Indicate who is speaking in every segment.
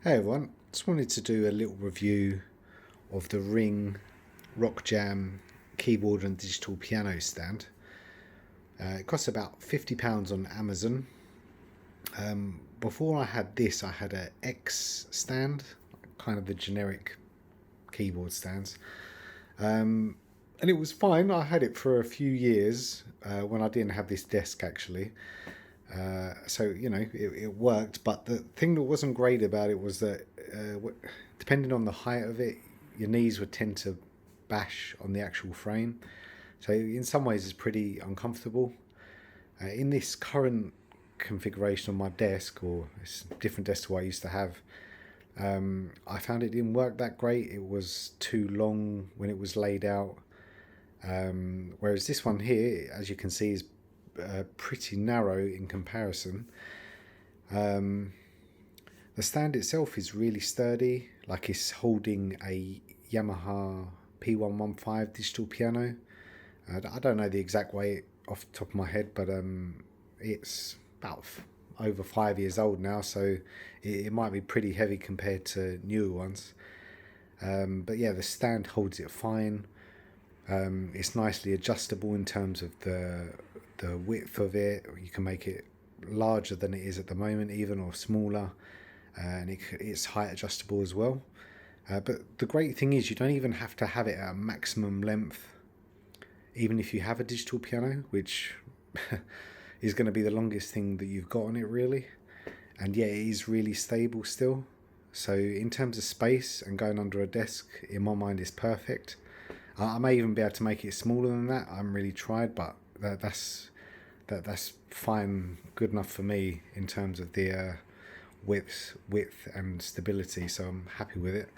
Speaker 1: Hey everyone, just wanted to do a little review of the Ring RockJam keyboard and digital piano stand. It costs about £50 on Amazon. Before I had this, I had a X stand, kind of the generic keyboard stands. And it was fine. I had it for a few years when I didn't have this desk actually. So it worked, but the thing that wasn't great about it was that depending on the height of it, your knees would tend to bash on the actual frame. So in some ways it's pretty uncomfortable. In this current configuration on my desk, or it's a different desk to what I used to have, I found it didn't work that great. It was too long when it was laid out. Whereas this one here, as you can see, is pretty narrow in comparison. The stand itself is really sturdy, like it's holding a Yamaha P115 digital piano. I don't know the exact weight off the top of my head, but it's about over 5 years old now, so it might be pretty heavy compared to newer ones. But yeah, the stand holds it fine. It's nicely adjustable in terms of the width of it. You can make it larger than it is at the moment even, or smaller, and it's height adjustable as well. But the great thing is you don't even have to have it at a maximum length, even if you have a digital piano, which is going to be the longest thing that you've got on it really. And yeah, it is really stable still. So in terms of space and going under a desk, in my mind is perfect. I may even be able to make it smaller than that. I haven't really tried, but that's fine, good enough for me in terms of the width and stability. So I'm happy with it.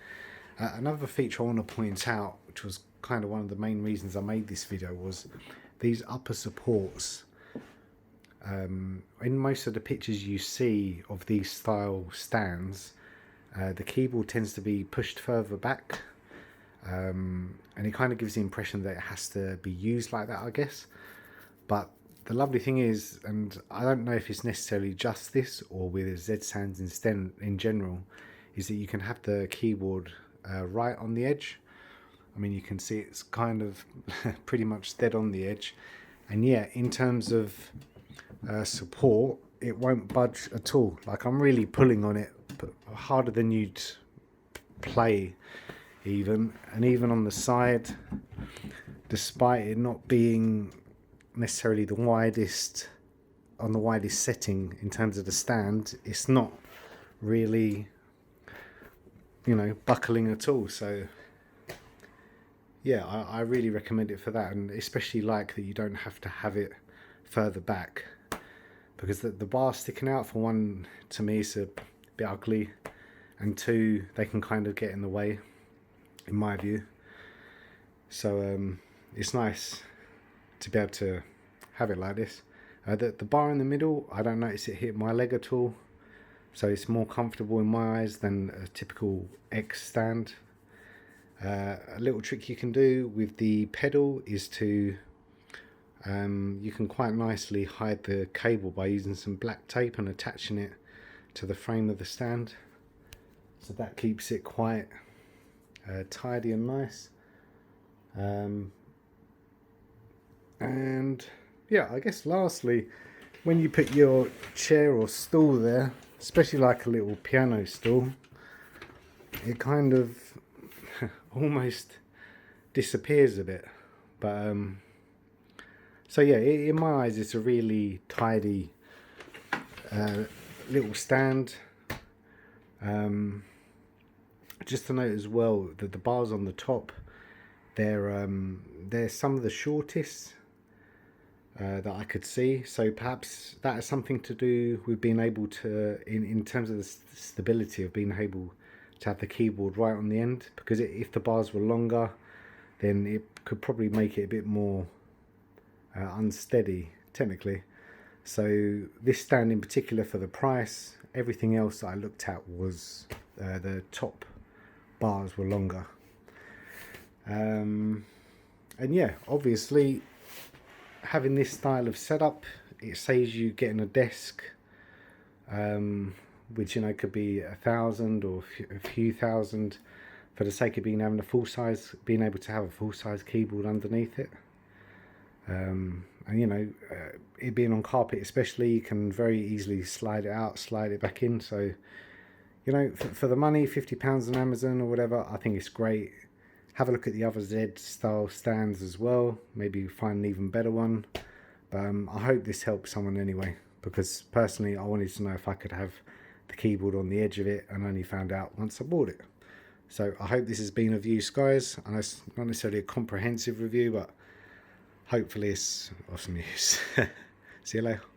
Speaker 1: Another feature I want to point out, which was kind of one of the main reasons I made this video, was these upper supports. In most of the pictures you see of these style stands, the keyboard tends to be pushed further back. And it kind of gives the impression that it has to be used like that, I guess. But the lovely thing is, and I don't know if it's necessarily just this or with Z stands in general, is that you can have the keyboard right on the edge. I mean, you can see it's kind of pretty much dead on the edge. And yeah, in terms of support, it won't budge at all. Like, I'm really pulling on it harder than you'd play even, and even on the side, despite it not being necessarily the widest setting in terms of the stand, it's not really buckling at all. So yeah, I really recommend it for that, and especially like that you don't have to have it further back, because the bar sticking out, for one, to me is a bit ugly, and two, they can kind of get in the way in my view. So it's nice to be able to have it like this. The bar in the middle, I don't notice it hit my leg at all, so it's more comfortable in my eyes than a typical X stand. A little trick you can do with the pedal is to you can quite nicely hide the cable by using some black tape and attaching it to the frame of the stand, so that keeps it quite tidy and nice. And yeah, I guess lastly, when you put your chair or stool there, especially like a little piano stool, it kind of almost disappears a bit. But so yeah, in my eyes, it's a really tidy little stand. Just to note as well that the bars on the top, they're some of the shortest that I could see. So perhaps that has something to do with being able to, in terms of the stability of being able to have the keyboard right on the end, because if the bars were longer, then it could probably make it a bit more unsteady technically. So this stand in particular, for the price, everything else that I looked at was the top bars were longer. And yeah, obviously having this style of setup, it saves you getting a desk which, you know, could be 1,000 or a few thousand, for the sake of being able to have a full-size keyboard underneath it. And you know, it being on carpet especially, you can very easily slide it out, slide it back in. So, you know, for the money, £50 on Amazon or whatever, I think it's great. Have a look at the other Z style stands as well. Maybe find an even better one. But I hope this helps someone anyway, because personally I wanted to know if I could have the keyboard on the edge of it, and only found out once I bought it. So I hope this has been of use, guys. I know it's not necessarily a comprehensive review, but hopefully it's of some use. See you later.